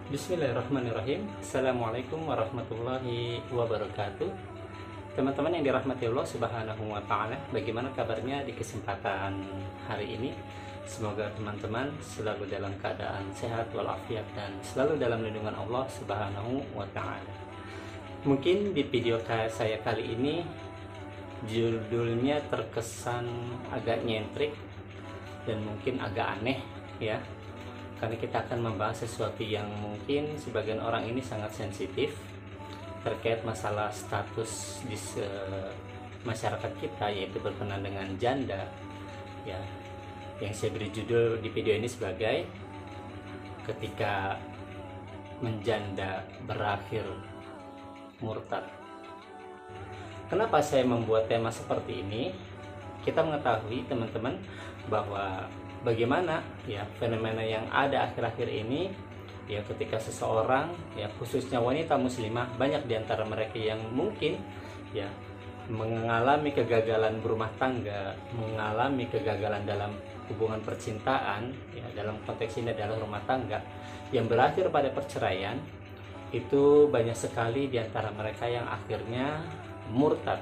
Bismillahirrahmanirrahim. Assalamualaikum warahmatullahi wabarakatuh. Teman-teman yang dirahmati Allah Subhanahu wa Ta'ala, bagaimana kabarnya di kesempatan hari ini? Semoga teman-teman selalu dalam keadaan sehat walafiat dan selalu dalam lindungan Allah Subhanahu wa Ta'ala. Mungkin di video saya kali ini judulnya terkesan agak nyentrik dan mungkin agak aneh ya, karena kita akan membahas sesuatu yang mungkin sebagian orang ini sangat sensitif terkait masalah status di masyarakat kita, yaitu berkenaan dengan janda ya, yang saya beri judul di video ini sebagai ketika menjanda berakhir murtad. Kenapa saya membuat tema seperti ini? Kita mengetahui teman-teman bahwa bagaimana ya fenomena yang ada akhir-akhir ini ya, ketika seseorang ya, khususnya wanita muslimah, banyak diantara mereka yang mungkin ya mengalami kegagalan berumah tangga, mengalami kegagalan dalam hubungan percintaan ya, dalam konteks ini adalah rumah tangga yang berakhir pada perceraian. Itu banyak sekali diantara mereka yang akhirnya murtad.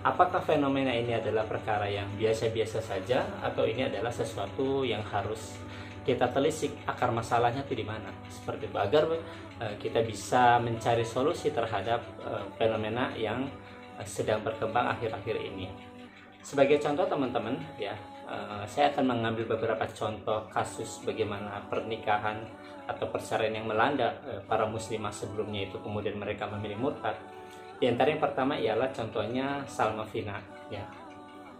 Apakah fenomena ini adalah perkara yang biasa-biasa saja, atau ini adalah sesuatu yang harus kita telisik akar masalahnya itu di mana? Seperti itu, agar kita bisa mencari solusi terhadap fenomena yang sedang berkembang akhir-akhir ini. Sebagai contoh teman-teman ya, saya akan mengambil beberapa contoh kasus bagaimana pernikahan atau perceraian yang melanda para muslimah sebelumnya itu kemudian mereka memilih murtad. Di antara yang pertama ialah contohnya Salma Vina ya.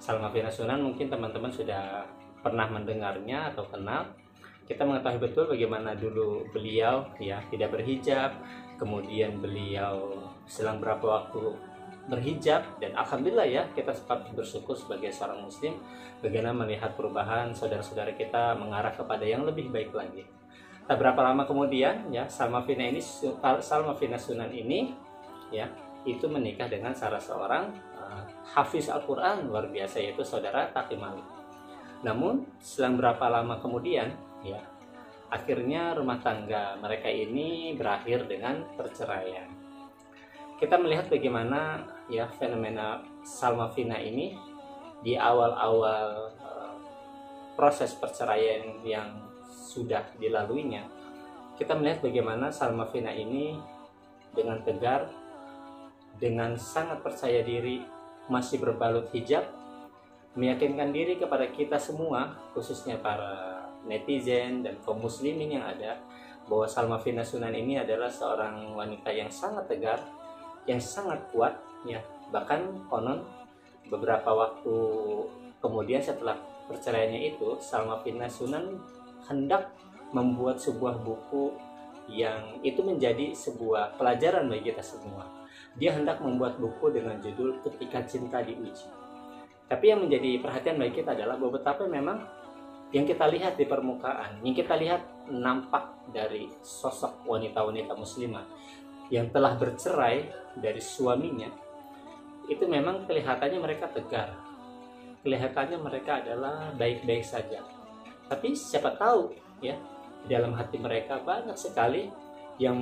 Salma Vina Sunan mungkin teman-teman sudah pernah mendengarnya atau kenal. Kita mengetahui betul bagaimana dulu beliau ya tidak berhijab, kemudian beliau selang berapa waktu berhijab, dan alhamdulillah ya kita sempat bersyukur sebagai seorang muslim bagaimana melihat perubahan saudara-saudara kita mengarah kepada yang lebih baik lagi. Tak berapa lama kemudian ya Salma Vina Sunan ini ya itu menikah dengan salah seorang hafiz Al-Quran luar biasa, yaitu saudara Taqi Malik. Namun selang berapa lama kemudian ya akhirnya rumah tangga mereka ini berakhir dengan perceraian. Kita melihat bagaimana ya fenomena Salma Vina ini di awal-awal proses perceraian yang sudah dilaluinya. Kita melihat bagaimana Salma Vina ini dengan tegar, dengan sangat percaya diri, masih berbalut hijab, meyakinkan diri kepada kita semua, khususnya para netizen dan kaum muslimin yang ada, bahwa Salma Vina Sunan ini adalah seorang wanita yang sangat tegar, yang sangat kuat ya. Bahkan konon beberapa waktu kemudian setelah perceraiannya itu, Salma Vina Sunan hendak membuat sebuah buku yang itu menjadi sebuah pelajaran bagi kita semua. Dia hendak membuat buku dengan judul Ketika Cinta Diuji. Tapi yang menjadi perhatian bagi kita adalah bahwa betapa memang yang kita lihat di permukaan, yang kita lihat nampak dari sosok wanita-wanita muslimah yang telah bercerai dari suaminya, itu memang kelihatannya mereka tegar, kelihatannya mereka adalah baik-baik saja. Tapi siapa tahu ya, di dalam hati mereka banyak sekali yang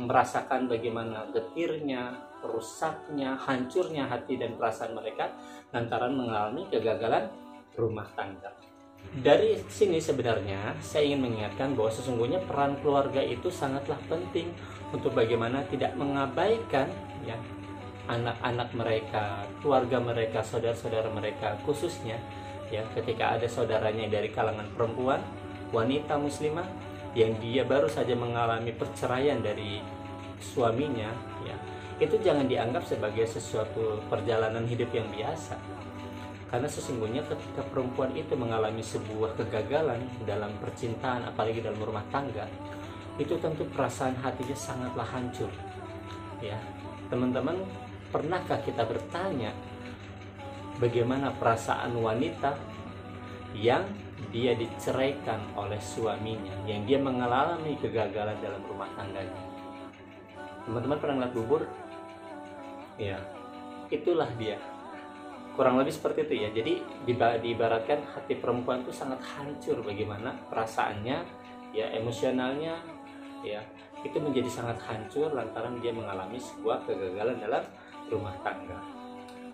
merasakan bagaimana getirnya, rusaknya, hancurnya hati dan perasaan mereka lantaran mengalami kegagalan rumah tangga. Dari sini sebenarnya saya ingin mengingatkan bahwa sesungguhnya peran keluarga itu sangatlah penting untuk bagaimana tidak mengabaikan ya anak-anak mereka, keluarga mereka, saudara-saudara mereka, khususnya ya ketika ada saudaranya dari kalangan perempuan, wanita muslimah yang dia baru saja mengalami perceraian dari suaminya ya, itu jangan dianggap sebagai sesuatu perjalanan hidup yang biasa. Karena sesungguhnya ketika perempuan itu mengalami sebuah kegagalan dalam percintaan, apalagi dalam rumah tangga, itu tentu perasaan hatinya sangatlah hancur ya. Teman-teman, pernahkah kita bertanya bagaimana perasaan wanita yang dia diceraikan oleh suaminya, yang dia mengalami kegagalan dalam rumah tangganya? Teman-teman pernah ngeliat bubur? Ya, itulah dia. Kurang lebih seperti itu ya. Jadi diibaratkan hati perempuan itu sangat hancur bagaimana perasaannya, ya emosionalnya, ya itu menjadi sangat hancur lantaran dia mengalami sebuah kegagalan dalam rumah tangga.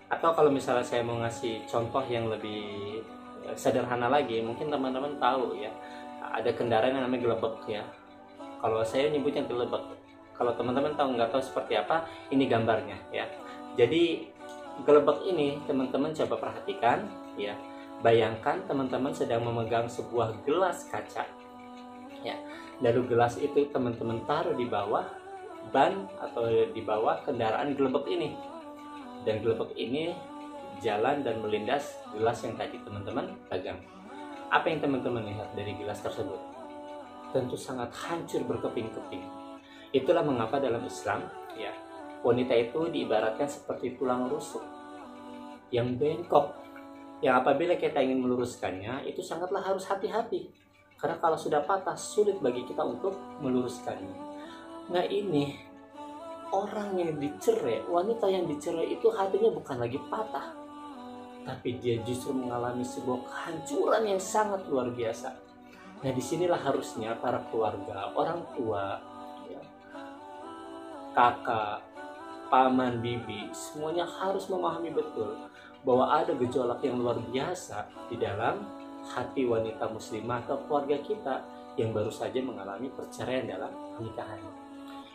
Atau kalau misalnya saya mau ngasih contoh yang lebih sederhana lagi, mungkin teman-teman tahu ya, ada kendaraan yang namanya gelebek ya. Kalau saya nyebutnya gelebek, kalau teman-teman nggak tahu seperti apa, ini gambarnya ya. Jadi gelebek ini teman-teman coba perhatikan ya. Bayangkan teman-teman sedang memegang sebuah gelas kaca ya. Lalu gelas itu teman-teman taruh di bawah ban atau di bawah kendaraan gelebek ini. Dan gelebek ini jalan dan melindas gelas yang tadi teman-teman pegang. Apa yang teman-teman lihat dari gelas tersebut? Tentu sangat hancur berkeping-keping. Itulah mengapa dalam Islam ya, wanita itu diibaratkan seperti tulang rusuk yang bengkok, yang apabila kita ingin meluruskannya itu sangatlah harus hati-hati, karena kalau sudah patah sulit bagi kita untuk meluruskannya. Nah ini orang yang dicerai, wanita yang dicerai itu hatinya bukan lagi patah, tapi dia justru mengalami sebuah kehancuran yang sangat luar biasa. Nah disinilah harusnya para keluarga, orang tua, ya, kakak, paman, bibi, semuanya harus memahami betul bahwa ada gejolak yang luar biasa di dalam hati wanita muslimah atau keluarga kita yang baru saja mengalami perceraian dalam pernikahannya.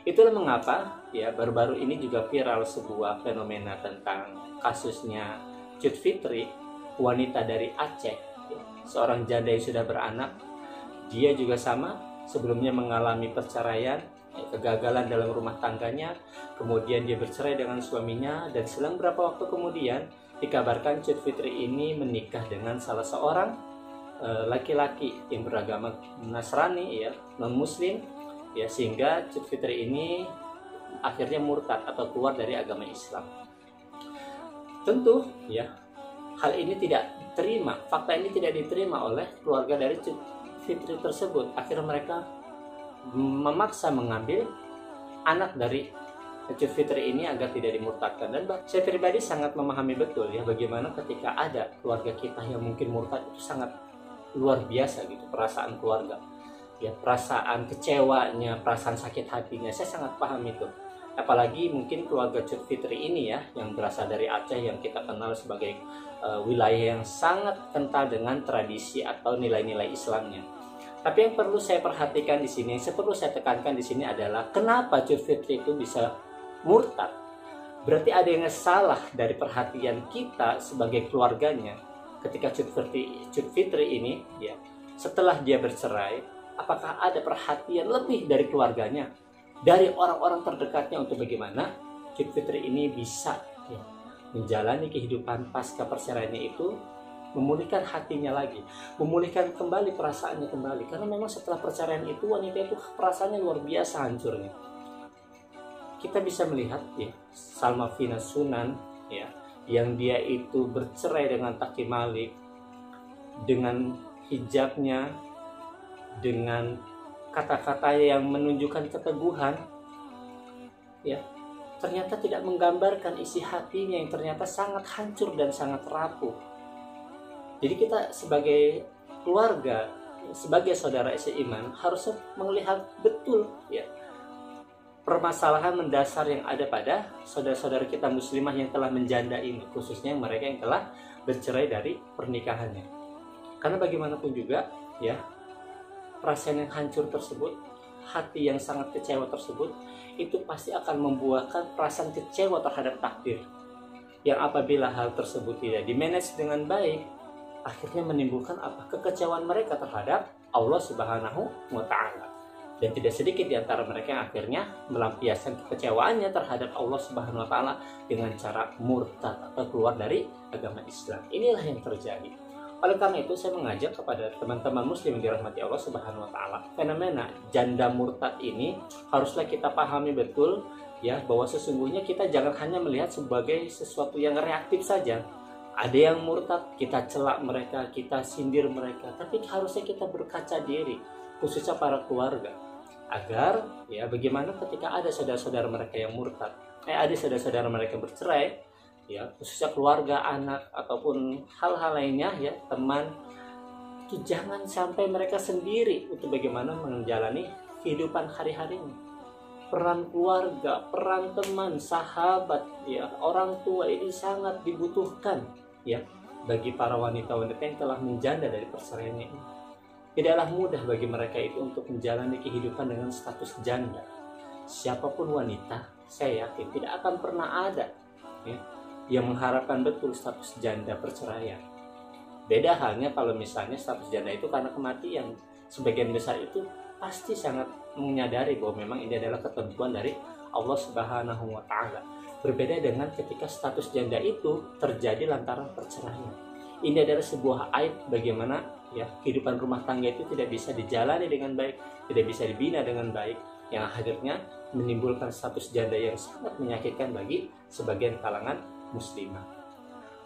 Itulah mengapa ya baru-baru ini juga viral sebuah fenomena tentang kasusnya Cut Fitri, wanita dari Aceh, ya, seorang janda yang sudah beranak. Dia juga sama, sebelumnya mengalami perceraian, ya, kegagalan dalam rumah tangganya, kemudian dia bercerai dengan suaminya, dan selang beberapa waktu kemudian dikabarkan Cut Fitri ini menikah dengan salah seorang laki-laki yang beragama Nasrani, ya, non-Muslim, ya, sehingga Cut Fitri ini akhirnya murtad atau keluar dari agama Islam. Tentu, ya, hal ini tidak diterima, fakta ini tidak diterima oleh keluarga dari Cut Fitri tersebut. Akhirnya mereka memaksa mengambil anak dari Cut Fitri ini agar tidak dimurtadkan. Dan saya pribadi sangat memahami betul ya bagaimana ketika ada keluarga kita yang mungkin murtad, itu sangat luar biasa gitu perasaan keluarga. Ya, perasaan kecewanya, perasaan sakit hatinya, saya sangat paham itu. Apalagi mungkin keluarga Cut Fitri ini ya, yang berasal dari Aceh, yang kita kenal sebagai wilayah yang sangat kental dengan tradisi atau nilai-nilai Islamnya. Tapi yang perlu saya perhatikan di sini, yang perlu saya tekankan di sini adalah kenapa Cut Fitri itu bisa murtad. Berarti ada yang salah dari perhatian kita sebagai keluarganya. Ketika Cut Fitri ini ya, setelah dia bercerai, apakah ada perhatian lebih dari keluarganya, dari orang-orang terdekatnya untuk bagaimana Cut Fitri ini bisa ya, menjalani kehidupan pasca perceraiannya itu, memulihkan hatinya lagi, memulihkan kembali perasaannya kembali. Karena memang setelah perceraian itu wanita itu perasaannya luar biasa hancurnya. Kita bisa melihat ya Salma Fina Sunan ya, yang dia itu bercerai dengan Taki Malik dengan hijabnya, dengan kata-kata yang menunjukkan keteguhan ya, ternyata tidak menggambarkan isi hatinya yang ternyata sangat hancur dan sangat rapuh. Jadi kita sebagai keluarga, sebagai saudara seiman harus melihat betul ya permasalahan mendasar yang ada pada saudara-saudara kita muslimah yang telah menjanda ini, khususnya mereka yang telah bercerai dari pernikahannya. Karena bagaimanapun juga ya, perasaan yang hancur tersebut, hati yang sangat kecewa tersebut, itu pasti akan membuahkan perasaan kecewa terhadap takdir, yang apabila hal tersebut tidak dimanage dengan baik, akhirnya menimbulkan apa? Kekecewaan mereka terhadap Allah Subhanahu wa Ta'ala. Dan tidak sedikit di antara mereka yang akhirnya melampiaskan kekecewaannya terhadap Allah Subhanahu wa Ta'ala dengan cara murtad atau keluar dari agama Islam. Inilah yang terjadi. Oleh karena itu saya mengajak kepada teman-teman muslim yang dirahmati Allah Subhanahu wa Ta'ala, fenomena janda murtad ini haruslah kita pahami betul ya, bahwa sesungguhnya kita jangan hanya melihat sebagai sesuatu yang reaktif saja. Ada yang murtad, kita celak mereka, kita sindir mereka, tapi harusnya kita berkaca diri, khususnya para keluarga, agar ya bagaimana ketika ada saudara-saudara mereka yang murtad, ada saudara-saudara mereka bercerai ya, khususnya keluarga, anak ataupun hal-hal lainnya ya, teman, itu jangan sampai mereka sendiri untuk bagaimana menjalani kehidupan hari-harinya. Peran keluarga, peran teman, sahabat, ya, orang tua ini sangat dibutuhkan, ya, bagi para wanita-wanita yang telah menjanda dari perceraian ini. Tidaklah mudah bagi mereka itu untuk menjalani kehidupan dengan status janda. Siapapun wanita, saya yakin tidak akan pernah ada, ya, yang mengharapkan betul status janda perceraian. Beda halnya kalau misalnya status janda itu karena kematian. Sebagian besar itu pasti sangat menyadari bahwa memang ini adalah ketentuan dari Allah Subhanahu wa Ta'ala. Berbeda dengan ketika status janda itu terjadi lantaran perceraian. Ini adalah sebuah aib bagaimana, ya, kehidupan rumah tangga itu tidak bisa dijalani dengan baik, tidak bisa dibina dengan baik, yang akhirnya menimbulkan status janda yang sangat menyakitkan bagi sebagian kalangan muslimah.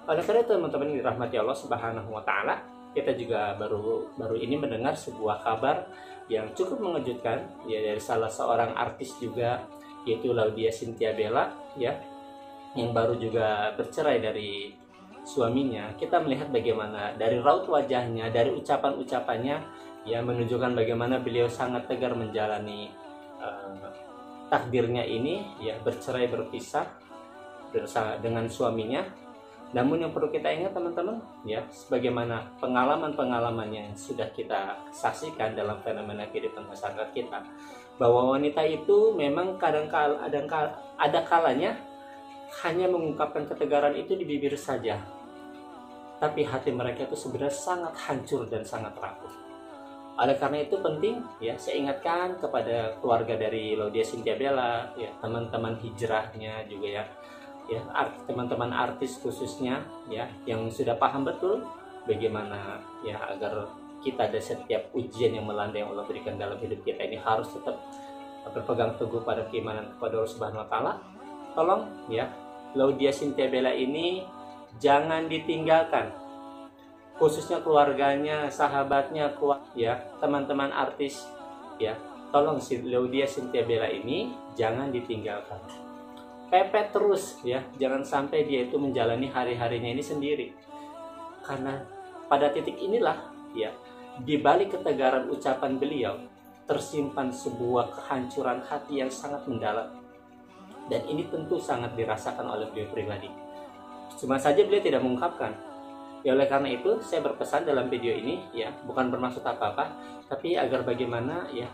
Oleh karena itu teman-teman yang dirahmati Allah Subhanahu wa Ta'ala, kita juga baru ini mendengar sebuah kabar yang cukup mengejutkan, ya, dari salah seorang artis juga, yaitu Laudya Chintya Bella, ya, yang baru juga bercerai dari suaminya. Kita melihat bagaimana dari raut wajahnya, dari ucapan-ucapannya, ya, menunjukkan bagaimana beliau sangat tegar menjalani takdirnya ini, ya, bercerai berpisah dengan suaminya. Namun yang perlu kita ingat teman-teman, ya, sebagaimana pengalaman-pengalaman yang sudah kita saksikan dalam fenomena kehidupan masyarakat kita, bahwa wanita itu memang kadang-kala ada kalanya hanya mengungkapkan ketegaran itu di bibir saja, tapi hati mereka itu sebenarnya sangat hancur dan sangat rapuh. Oleh karena itu penting, ya, saya ingatkan kepada keluarga dari Laudya Chintya Bella, ya, teman-teman hijrahnya juga, ya, teman-teman artis khususnya, ya, yang sudah paham betul bagaimana, ya, agar kita dari setiap ujian yang melanda yang Allah berikan dalam hidup kita ini harus tetap berpegang teguh pada keimanan kepada Allah Subhanahu wa Ta'ala. Tolong, ya, Laudya Chintya Bella ini jangan ditinggalkan, khususnya keluarganya, sahabatnya, ya, teman-teman artis, ya, tolong si Laudya Chintya Bella ini jangan ditinggalkan. Pepet terus, ya, jangan sampai dia itu menjalani hari-harinya ini sendiri. Karena pada titik inilah, ya, di balik ketegaran ucapan beliau tersimpan sebuah kehancuran hati yang sangat mendalam. Dan ini tentu sangat dirasakan oleh beliau pribadi. Cuma saja beliau tidak mengungkapkan. Ya, oleh karena itu saya berpesan dalam video ini, ya, bukan bermaksud apa-apa, tapi agar bagaimana, ya,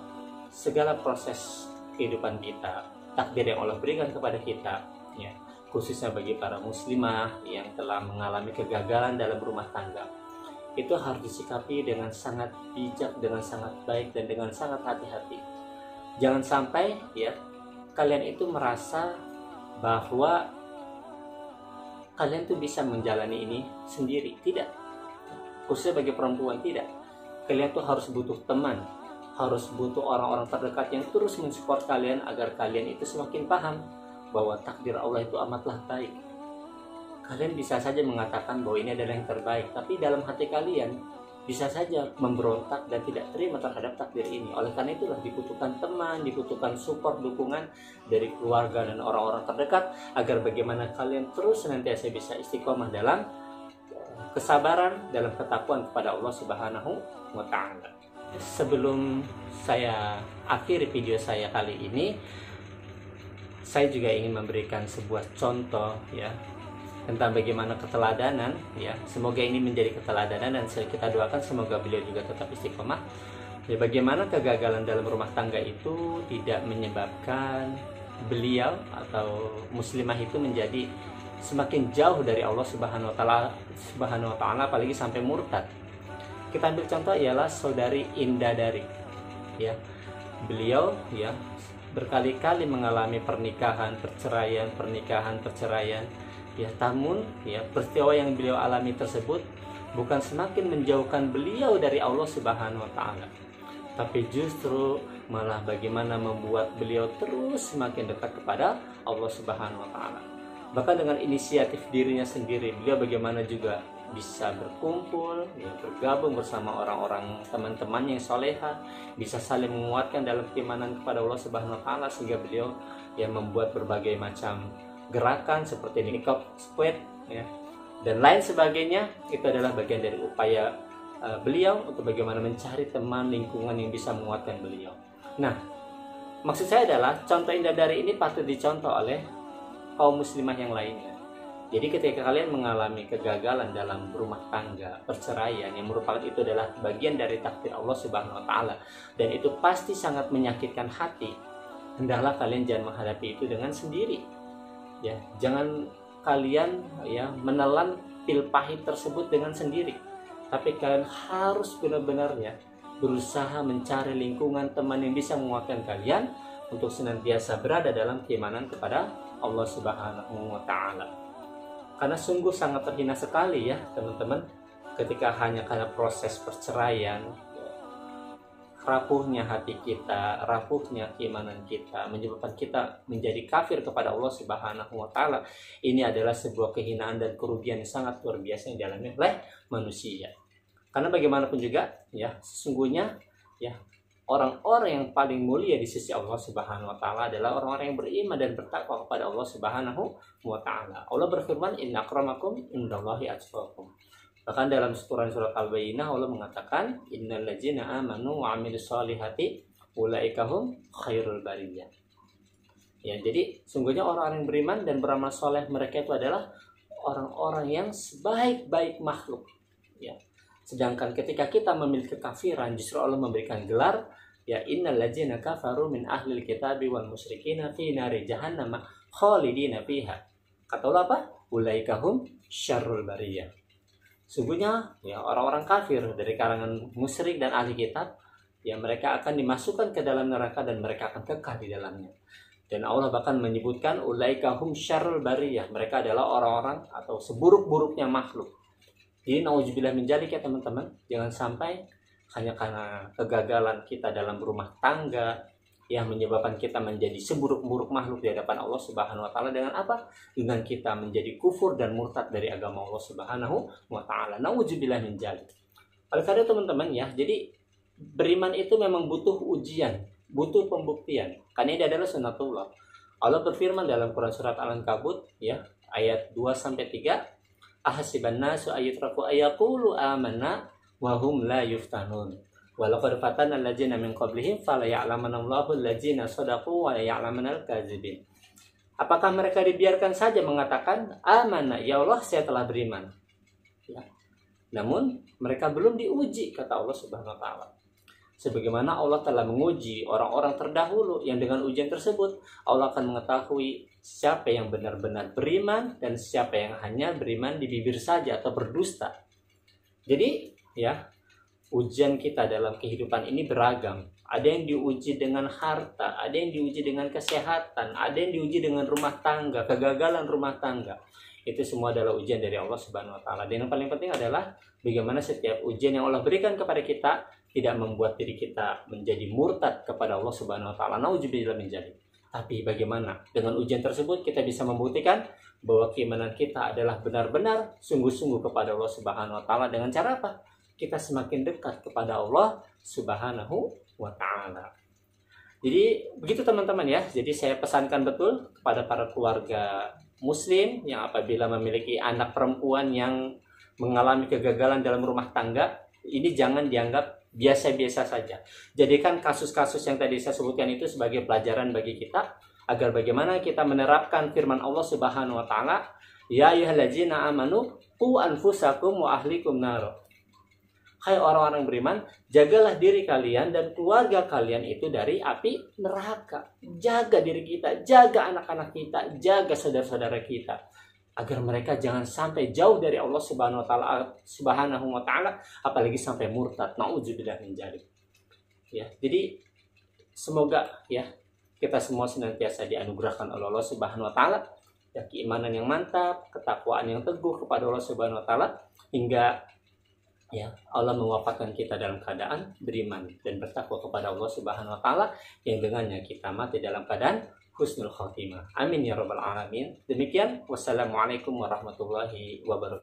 segala proses kehidupan kita, takdir yang Allah berikan kepada kita, ya, khususnya bagi para muslimah yang telah mengalami kegagalan dalam rumah tangga, itu harus disikapi dengan sangat bijak, dengan sangat baik, dan dengan sangat hati-hati. Jangan sampai, ya, kalian itu merasa bahwa kalian tuh bisa menjalani ini sendiri. Tidak. Khususnya bagi perempuan, tidak. Kalian tuh harus butuh teman, harus butuh orang-orang terdekat yang terus mensupport kalian agar kalian itu semakin paham bahwa takdir Allah itu amatlah baik. Kalian bisa saja mengatakan bahwa ini adalah yang terbaik, tapi dalam hati kalian bisa saja memberontak dan tidak terima terhadap takdir ini. Oleh karena itulah dibutuhkan teman, dibutuhkan support, dukungan dari keluarga dan orang-orang terdekat agar bagaimana kalian terus senantiasa bisa istiqomah dalam kesabaran, dalam ketakwaan kepada Allah Subhanahu wa Ta'ala. Sebelum saya akhiri video saya kali ini, saya juga ingin memberikan sebuah contoh, ya, tentang bagaimana keteladanan, ya, semoga ini menjadi keteladanan dan kita doakan semoga beliau juga tetap istiqomah, ya, bagaimana kegagalan dalam rumah tangga itu tidak menyebabkan beliau atau muslimah itu menjadi semakin jauh dari Allah Subhanahu wa Ta'ala, apalagi sampai murtad. Kita ambil contoh ialah saudari Indah Dari, ya, beliau, ya, berkali-kali mengalami perceraian, ya, namun, ya, peristiwa yang beliau alami tersebut bukan semakin menjauhkan beliau dari Allah Subhanahu wa Ta'ala, tapi justru malah bagaimana membuat beliau terus semakin dekat kepada Allah Subhanahu wa Ta'ala. Bahkan dengan inisiatif dirinya sendiri, beliau bagaimana juga bisa berkumpul, ya, bergabung bersama orang-orang teman-temannya yang soleha, bisa saling menguatkan dalam keimanan kepada Allah Subhanahu wa Ta'ala, sehingga beliau, ya, membuat berbagai macam gerakan seperti nikah squad, ya, dan lain sebagainya. Itu adalah bagian dari upaya beliau untuk bagaimana mencari teman lingkungan yang bisa menguatkan beliau. Nah, Maksud saya adalah contoh indah dari ini patut dicontoh oleh kaum muslimah yang lainnya. Jadi ketika kalian mengalami kegagalan dalam rumah tangga, perceraian yang merupakan itu adalah bagian dari takdir Allah Subhanahu wa taala dan itu pasti sangat menyakitkan hati. Hendaklah kalian jangan menghadapi itu dengan sendiri. Ya, jangan kalian ya menelan pil pahit tersebut dengan sendiri. Tapi kalian harus benar-benar ya berusaha mencari lingkungan teman yang bisa menguatkan kalian untuk senantiasa berada dalam keimanan kepada Allah Subhanahu wa taala. Karena sungguh sangat terhina sekali ya teman-teman ketika hanya karena proses perceraian, rapuhnya hati kita, rapuhnya keimanan kita, menyebabkan kita menjadi kafir kepada Allah Subhanahu wa taala. Ini adalah sebuah kehinaan dan kerugian yang sangat luar biasa yang dialami oleh manusia. Karena bagaimanapun juga ya, sesungguhnya ya orang-orang yang paling mulia di sisi Allah Subhanahu wa taala adalah orang-orang yang beriman dan bertakwa kepada Allah Subhanahu wa taala. Allah berfirman, "Inna akramakum indallahi atqakum." Bahkan dalam surat Al-Bayyinah Allah mengatakan, "Innal ladzina amanu wa 'amilus solihati ulaika hum khairul bariyah." Ya, jadi sungguhnya orang-orang yang beriman dan beramal soleh mereka itu adalah orang-orang yang sebaik-baik makhluk. Ya. Sedangkan ketika kita memiliki kekafiran, justru Allah memberikan gelar ya innal ladzina kafaru min ahlil kitabi wal musyrikina fi nari jahannam khalidina fiha. Kata Allah apa? Ulaika hum syarrul bariyah. Sungguhnya ya orang-orang kafir dari kalangan musyrik dan ahli kitab ya mereka akan dimasukkan ke dalam neraka dan mereka akan kekal di dalamnya. Dan Allah bahkan menyebutkan ulaika hum syarrul bariyah. Mereka adalah orang-orang atau seburuk-buruknya makhluk. Jadi nauzubillah min dzalik ya teman-teman, jangan sampai hanya karena kegagalan kita dalam rumah tangga yang menyebabkan kita menjadi seburuk-buruk makhluk di hadapan Allah Subhanahu wa taala dengan apa? Dengan kita menjadi kufur dan murtad dari agama Allah Subhanahu wa taala. Nauzubillah min dzalik. Oleh karena teman-teman ya, jadi beriman itu memang butuh ujian, butuh pembuktian. Karena ini adalah sunnatullah. Allah berfirman dalam Quran surat Al-Ankabut ya, ayat 2 sampai 3, ahasiban nasu ayyutraku ayyaqulu amanna wa hum la yuftanun wa laqad fatana alladzina min qablihim fala ya'lamanallahu alladzina shadaqu wa ya'lamanal kadzibin. Apakah mereka dibiarkan saja mengatakan amanna, ya Allah saya telah beriman ya. Namun mereka belum diuji kata Allah Subhanahu wa taala. Sebagaimana Allah telah menguji orang-orang terdahulu yang dengan ujian tersebut Allah akan mengetahui siapa yang benar-benar beriman dan siapa yang hanya beriman di bibir saja atau berdusta. Jadi ya ujian kita dalam kehidupan ini beragam. Ada yang diuji dengan harta, ada yang diuji dengan kesehatan, ada yang diuji dengan rumah tangga, kegagalan rumah tangga. Itu semua adalah ujian dari Allah Subhanahu wa taala. Dan yang paling penting adalah bagaimana setiap ujian yang Allah berikan kepada kita tidak membuat diri kita menjadi murtad kepada Allah Subhanahu wa taala. Nauzubillah min dzalik. Tapi bagaimana dengan ujian tersebut kita bisa membuktikan bahwa keimanan kita adalah benar-benar sungguh-sungguh kepada Allah Subhanahu wa taala dengan cara apa? Kita semakin dekat kepada Allah Subhanahu wa taala. Jadi begitu teman-teman ya. Jadi saya pesankan betul kepada para keluarga muslim yang apabila memiliki anak perempuan yang mengalami kegagalan dalam rumah tangga, ini jangan dianggap biasa-biasa saja. Jadikan kasus-kasus yang tadi saya sebutkan itu sebagai pelajaran bagi kita agar bagaimana kita menerapkan firman Allah Subhanahu wa taala, ya ayyuhallazina amanu qu anfusakum wa ahlikum nar. Hai orang-orang beriman, jagalah diri kalian dan keluarga kalian itu dari api neraka. Jaga diri kita, jaga anak-anak kita, jaga saudara-saudara kita agar mereka jangan sampai jauh dari Allah Subhanahu wa taala apalagi sampai murtad. Nauzubillah min dzalik. Ya, jadi semoga ya kita semua senantiasa dianugerahkan oleh Allah Subhanahu wa taala ya keimanan yang mantap, ketakwaan yang teguh kepada Allah Subhanahu wa taala hingga ya Allah mewafatkan kita dalam keadaan beriman dan bertakwa kepada Allah Subhanahu wa taala yang dengannya kita mati dalam keadaan husnul khotimah. Amin ya rabbal alamin. Demikian, wassalamualaikum warahmatullahi wabarakatuh.